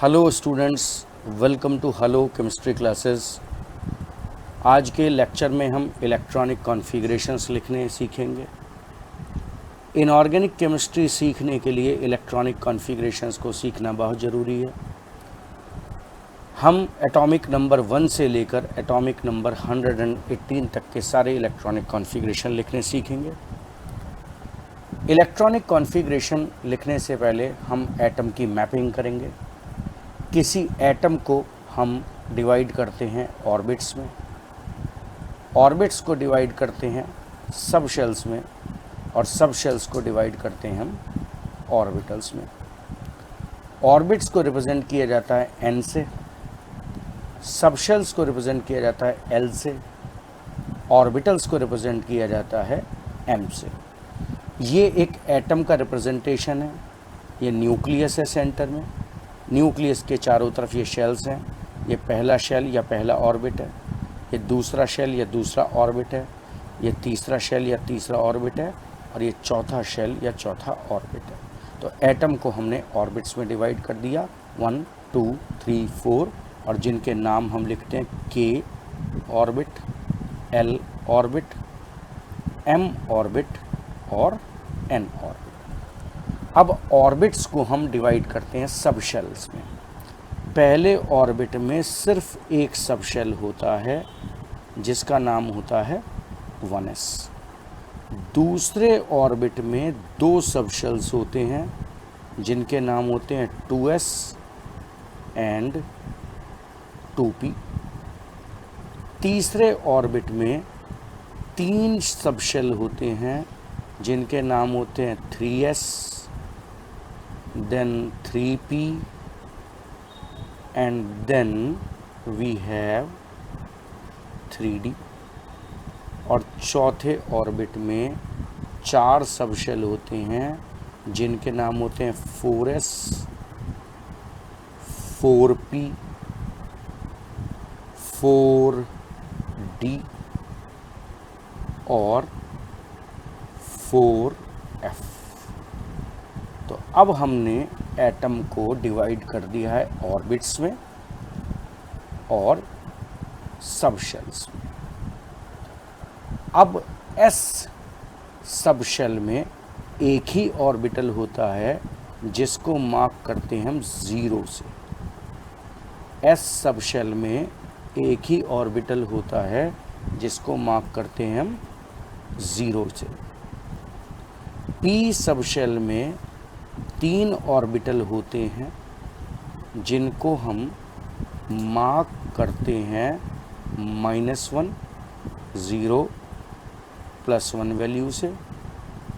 Hello students, welcome to hello chemistry classes. आज के lecture में हम इलेक्ट्रॉनिक कॉन्फ़िगरेशंस लिखने सीखेंगे। इनऑर्गेनिक केमिस्ट्री सीखने के लिए इलेक्ट्रॉनिक कॉन्फ़िगरेशंस को सीखना बहुत ज़रूरी है। हम एटॉमिक नंबर 1 से लेकर एटॉमिक नंबर 118 तक के सारे इलेक्ट्रॉनिक कॉन्फ़िगरेशन लिखने सीखेंगे। इलेक्ट्रॉनिक कॉन्फ़िगरेशन लिखने से पहले हम एटम की मैपिंग करेंगे। किसी एटम को हम डिवाइड करते हैं ऑर्बिट्स में, ऑर्बिट्स को डिवाइड करते हैं सब शेल्स में, और सब शेल्स को डिवाइड करते हैं हम ऑर्बिटल्स में। ऑर्बिट्स को रिप्रेजेंट किया जाता है n से, सब शेल्स को रिप्रेजेंट किया जाता है l से, ऑर्बिटल्स को रिप्रेजेंट किया जाता है m से। ये एक एटम का रिप्रेजेंटेशन है। ये न्यूक्लियस है सेंटर में, न्यूक्लियस के चारों तरफ ये शेल्स हैं। ये पहला शेल या पहला ऑर्बिट है, ये दूसरा शेल या दूसरा ऑर्बिट है, ये तीसरा शेल या तीसरा ऑर्बिट है, और ये चौथा शेल या चौथा ऑर्बिट है। तो एटम को हमने ऑर्बिट्स में डिवाइड कर दिया 1, 2, 3, 4, और जिनके नाम हम लिखते हैं K orbit, L orbit, M orbit और N ऑर्बिट। अब ऑर्बिट्स को हम डिवाइड करते हैं सब शेल्स में। पहले ऑर्बिट में सिर्फ एक सब शेल होता है जिसका नाम होता है 1s। दूसरे ऑर्बिट में दो सब शेल्स होते हैं जिनके नाम होते हैं 2s एंड 2p। तीसरे ऑर्बिट में तीन सब शेल होते हैं जिनके नाम होते हैं 3s, then 3p, and then we have 3d। और चौथे ऑर्बिट में चार सब शेल होते हैं जिनके नाम होते हैं 4s, 4p, 4d और 4f। तो अब हमने एटम को डिवाइड कर दिया है ऑर्बिट्स में और सब शेल्स में। अब s सब शेल में एक ही ऑर्बिटल होता है जिसको मार्क करते हैं हम 0 से। s सब शेल में एक ही ऑर्बिटल होता है जिसको मार्क करते हैं हम 0 से। p सब शेल में 3 ऑर्बिटल होते हैं जिनको हम मार्क करते हैं -1, 0, +1 वैल्यू से,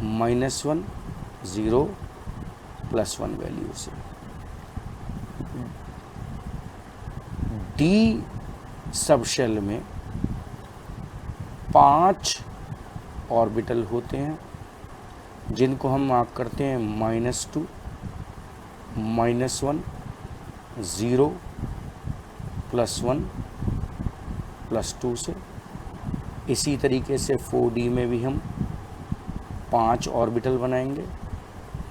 -1, 0, +1 वैल्यू से। d सब शेल में 5 ऑर्बिटल होते हैं जिनको हम मार्क करते हैं -2, -1, 0, +1, +2 से। इसी तरीके से 4d में भी हम 5 ऑर्बिटल बनाएंगे,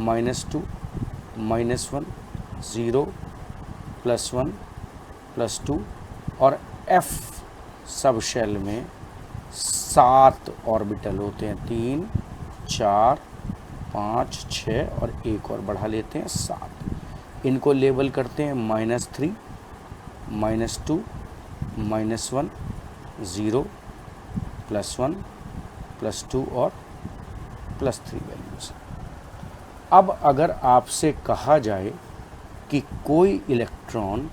-2, -1, 0, +1, +2, और f सब शेल में 7 ऑर्बिटल होते हैं, 3, 4, 5, 6 और एक और बढ़ा लेते हैं 7। इनको लेबल करते हैं -3, -2, -1, 0, +1, +2 और +3 वैल्यू से। अब अगर आपसे कहा जाए कि कोई इलेक्ट्रॉन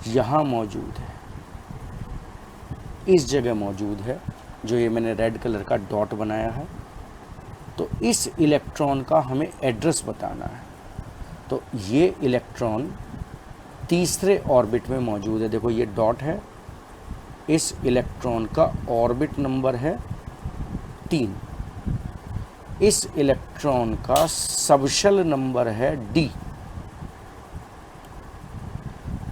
यहाँ मौजूद है, इस जगह मौजूद है, जो ये मैंने रेड कलर का डॉट बनाया है, तो इस इलेक्ट्रॉन का हमें एड्रेस बताना है। तो ये इलेक्ट्रॉन तीसरे ऑर्बिट में मौजूद है। देखो ये डॉट है, इस इलेक्ट्रॉन का ऑर्बिट नंबर है 3। इस इलेक्ट्रॉन का सबशेल नंबर है d।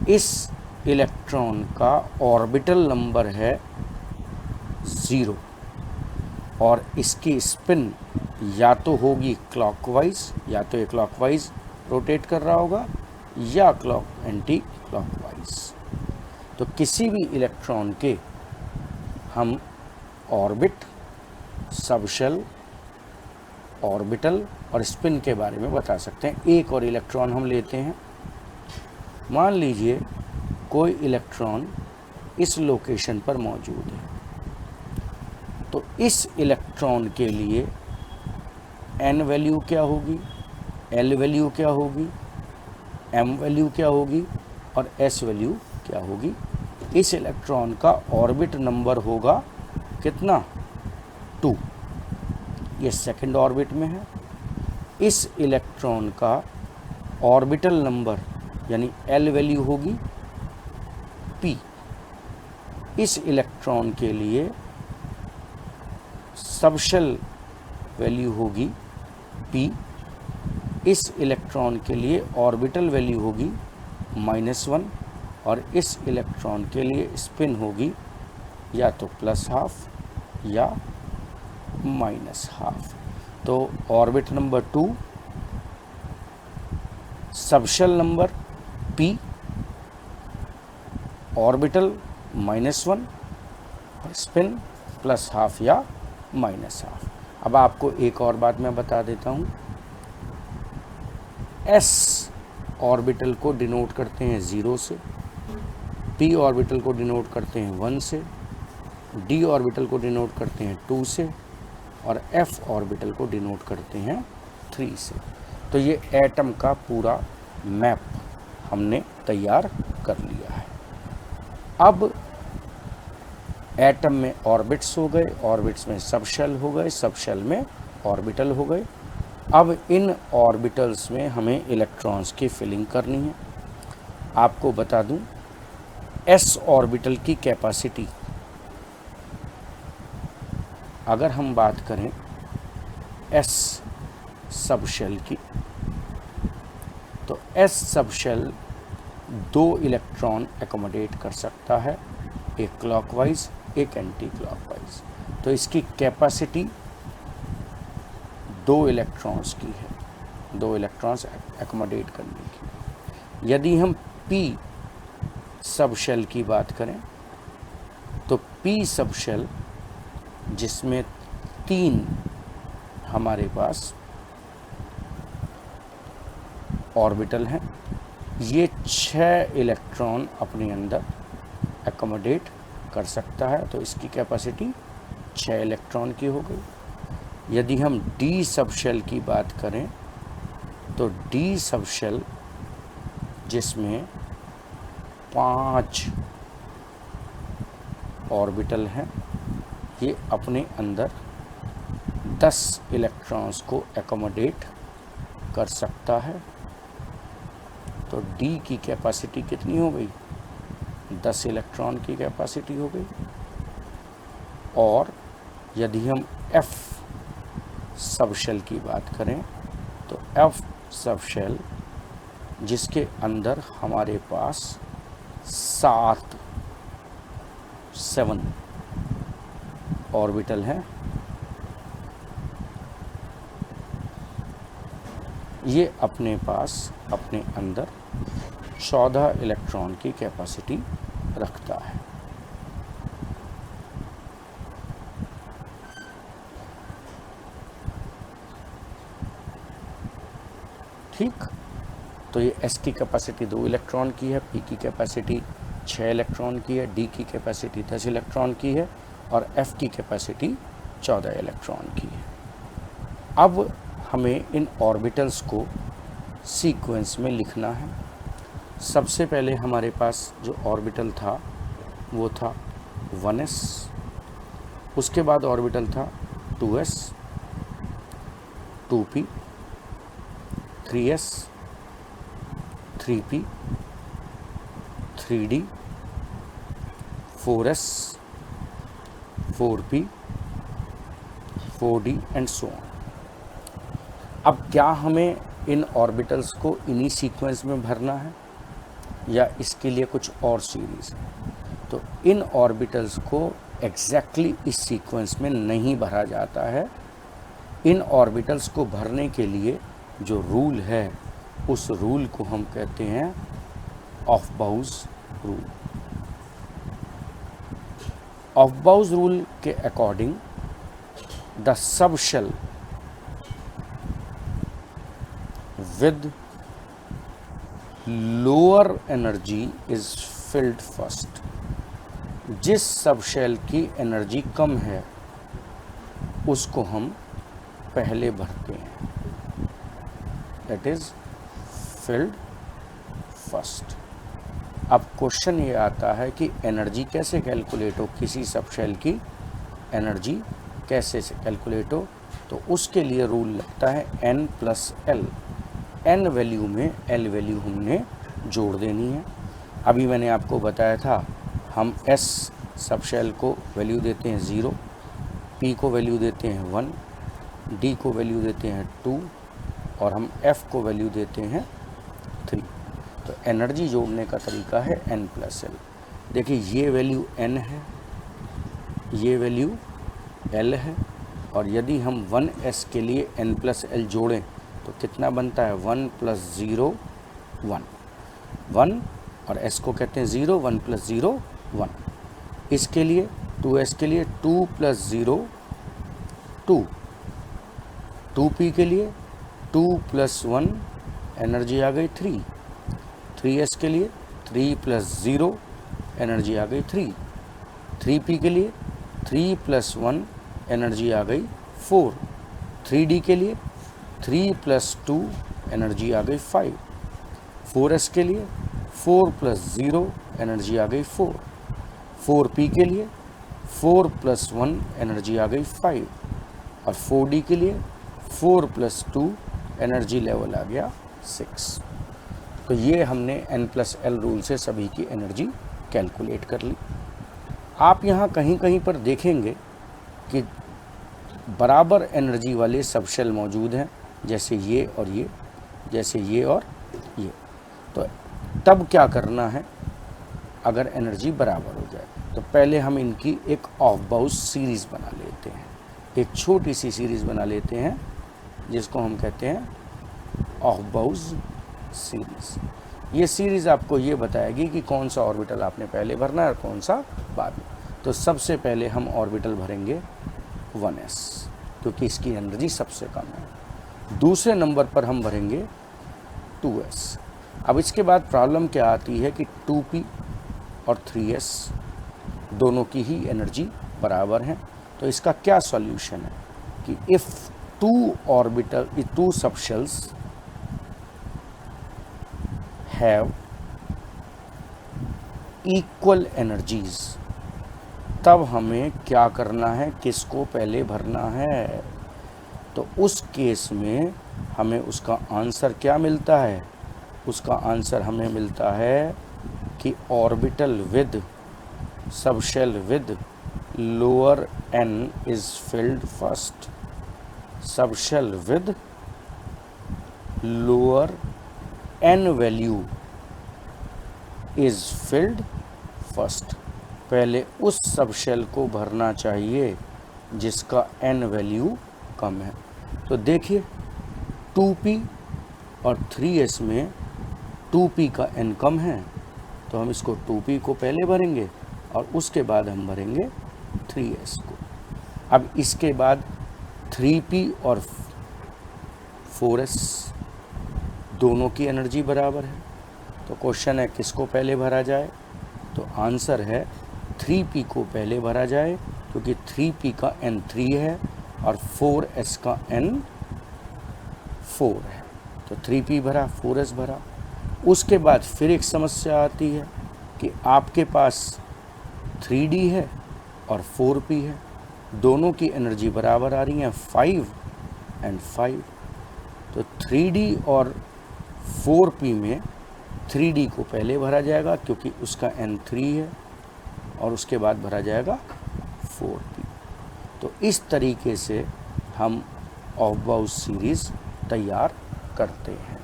इस इलेक्ट्रॉन का ऑर्बिटल नंबर है 0, और इसकी स्पिन या तो होगी क्लॉकवाइज, या तो ये क्लॉकवाइज रोटेट कर रहा होगा, या एंटी क्लॉकवाइज। तो किसी भी इलेक्ट्रॉन के हम ऑर्बिट, सबशेल, ऑर्बिटल और स्पिन के बारे में बता सकते हैं। एक और इलेक्ट्रॉन हम लेते हैं। मान लीजिए कोई इलेक्ट्रॉन इस लोकेशन पर मौजूद है, तो इस इलेक्ट्रॉन के लिए n वैल्यू क्या होगी, l वैल्यू क्या होगी, m वैल्यू क्या होगी और s वैल्यू क्या होगी। इस इलेक्ट्रॉन का ऑर्बिट नंबर होगा कितना, 2, ये सेकंड ऑर्बिट में है। इस इलेक्ट्रॉन का ऑर्बिटल नंबर यानी l वैल्यू होगी p। इस इलेक्ट्रॉन के लिए सबशेल वैल्यू होगी p। इस इलेक्ट्रॉन के लिए ऑर्बिटल वैल्यू होगी -1 और इस इलेक्ट्रॉन के लिए स्पिन होगी या तो +12 या -12। तो orbit number 2, subshell number p, orbital -1 और स्पिन +12 या -12। अब आपको एक और बात मैं बता देता हूँ। s ऑर्बिटल को डिनोट करते हैं 0 से, p ऑर्बिटल को डिनोट करते हैं 1 से, d ऑर्बिटल को डिनोट करते हैं 2 से और f ऑर्बिटल को डिनोट करते हैं 3 से। तो ये एटम का पूरा मैप हमने तैयार कर लिया है। अब एटम में ऑर्बिट्स हो गए, ऑर्बिट्स में सबशेल हो गए, सबशेल में ऑर्बिटल हो गए। अब इन ऑर्बिटल्स में हमें इलेक्ट्रॉन्स की फिलिंग करनी है। आपको बता दूं, s ऑर्बिटल की कैपेसिटी, अगर हम बात करें s सबशेल की, तो s सबशेल 2 इलेक्ट्रॉन एकोमोडेट कर सकता है, एक क्लॉकवाइज एक एंटी क्लॉकवाइज। तो इसकी कैपेसिटी 2 इलेक्ट्रॉन्स की है, 2 इलेक्ट्रॉन्स एकोमोडेट करने की। यदि हम p सबशेल की बात करें तो p सबशेल जिसमें 3 हमारे पास ऑर्बिटल हैं, ये 6 इलेक्ट्रॉन अपने अंदर एकोमोडेट कर सकता है। तो इसकी कैपेसिटी 6 इलेक्ट्रॉन की हो गई। यदि हम d सबशेल की बात करें तो d सबशेल जिसमें 5 ऑर्बिटल हैं, ये अपने अंदर 10 इलेक्ट्रॉन्स को एकोमोडेट कर सकता है। तो d की कैपेसिटी कितनी हो गई, 10 इलेक्ट्रॉन की कैपेसिटी हो गई। और यदि हम f सबशेल की बात करें तो f सबशेल जिसके अंदर हमारे पास 7 ऑर्बिटल हैं, ये अपने पास अपने अंदर 14 इलेक्ट्रॉन की कैपेसिटी रखता है। ठीक, तो ये s की कैपेसिटी 2 इलेक्ट्रॉन की है, p की कैपेसिटी 6 इलेक्ट्रॉन की है, d की कैपेसिटी 10 इलेक्ट्रॉन की है और f की कैपेसिटी 14 इलेक्ट्रॉन की है। अब हमें इन ऑर्बिटल्स को सीक्वेंस में लिखना है। सबसे पहले हमारे पास जो ऑर्बिटल था वो था 1s, उसके बाद ऑर्बिटल था 2s, 2p, 3s, 3p, 3d, 4s, 4p, 4d and so on. अब क्या हमें इन ऑर्बिटल्स को इन्हीं सीक्वेंस में भरना है या इसके लिए कुछ और सीरीज़ है? तो इन ऑर्बिटल्स को एग्जैक्टली इस सीक्वेंस में नहीं भरा जाता है। इन ऑर्बिटल्स को भरने के लिए जो रूल है उस रूल को हम कहते हैं ऑफबाउज रूल। ऑफबाउज रूल के according the subshell with lower energy is filled first. जिस सबशेल की एनर्जी कम है उसको हम पहले भरते हैं, दैट इज फिल्ड फर्स्ट। अब क्वेश्चन ये आता है कि एनर्जी कैसे कैलकुलेट हो, किसी सबशेल की एनर्जी कैसे से कैलकुलेट हो, तो उसके लिए रूल लगता है n+l। n वैल्यू में l वैल्यू हमने जोड़ देनी है। अभी मैंने आपको बताया था हम s सबशेल को वैल्यू देते हैं 0, p को वैल्यू देते हैं 1, d को वैल्यू देते हैं 2 और हम f को वैल्यू देते हैं 3। तो एनर्जी जोड़ने का तरीका है n+l। देखिए ये वैल्यू n है, ये वैल्यू l है, और यदि हम 1s के लिए n+l जोड़ें तो कितना बनता है 1 + 0 1, 1 और s को कहते हैं 0, 1 + 0 1। इसके लिए 2s के लिए 2 + 0 2, 2p के लिए 2 + 1 एनर्जी आ गई 3, 3s के लिए 3 + 0 एनर्जी आ गई 3, 3p के लिए 3 + 1 एनर्जी आ गई 4, 3d के लिए 3 + 2 एनर्जी आ गई 5, 4s के लिए 4 + 0 एनर्जी आ गई 4, 4p के लिए 4 + 1 एनर्जी आ गई 5 और 4d के लिए 4 + 2 एनर्जी लेवल आ गया 6। तो ये हमने n+l रूल से सभी की एनर्जी कैलकुलेट कर ली। आप यहाँ कहीं कहीं पर देखेंगे कि बराबर एनर्जी वाले सबशेल मौजूद हैं, जैसे ये और ये, जैसे ये और ये। तो तब क्या करना है अगर एनर्जी बराबर हो जाए, तो पहले हम इनकी एक ऑफबाउज सीरीज़ बना लेते हैं, एक छोटी सी सीरीज़ बना लेते हैं जिसको हम कहते हैं ऑफबाउज सीरीज़। ये सीरीज़ आपको ये बताएगी कि कौन सा ऑर्बिटल आपने पहले भरना है और कौन सा बाद में। तो सबसे पहले हम ऑर्बिटल भरेंगे 1s क्योंकि इसकी एनर्जी सबसे कम है। दूसरे नंबर पर हम भरेंगे 2s। अब इसके बाद प्रॉब्लम क्या आती है कि 2p और 3s दोनों की ही एनर्जी बराबर हैं। तो इसका क्या सॉल्यूशन है कि if two subshells have equal energies, तब हमें क्या करना है, किसको पहले भरना है। तो उस केस में हमें उसका आंसर क्या मिलता है, उसका आंसर हमें मिलता है कि orbital with subshell with lower n is filled first. Subshell with lower n value is filled first. पहले उस सबशेल को भरना चाहिए जिसका n वैल्यू कम है। तो देखिए 2p और 3s में 2p का n कम है, तो हम इसको 2p को पहले भरेंगे और उसके बाद हम भरेंगे 3s को। अब इसके बाद 3p और 4s दोनों की एनर्जी बराबर है, तो क्वेश्चन है किसको पहले भरा जाए। तो आंसर है 3p को पहले भरा जाए क्योंकि 3p का n 3 है और 4s का n 4 है। तो 3p भरा, 4s भरा। उसके बाद फिर एक समस्या आती है कि आपके पास 3d है और 4p है, दोनों की एनर्जी बराबर आ रही है 5 और 5। तो 3d और 4p में 3d को पहले भरा जाएगा क्योंकि उसका n 3 है और उसके बाद भरा जाएगा 4p। तो इस तरीके से हम ऑफबाउज सीरीज़ तैयार करते हैं।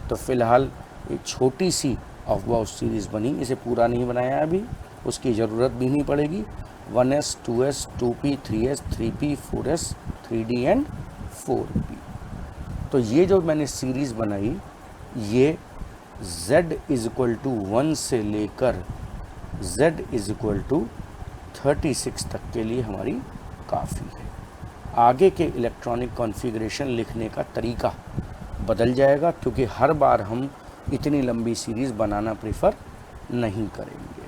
तो फ़िलहाल एक छोटी सी ऑफबाउज सीरीज़ बनी, इसे पूरा नहीं बनाया अभी, उसकी ज़रूरत भी नहीं पड़ेगी। 1s 2s 2p 3s 3p 4s 3d and 4p। तो ये जो मैंने सीरीज़ बनाई ये z इज इक्वल टू 1 से लेकर z इज इक्वल टू 36 तक के लिए हमारी काफ़ी है। आगे के इलेक्ट्रॉनिक कॉन्फ़िगरेशन लिखने का तरीका बदल जाएगा, क्योंकि हर बार हम इतनी लंबी सीरीज़ बनाना प्रेफर नहीं करेंगे।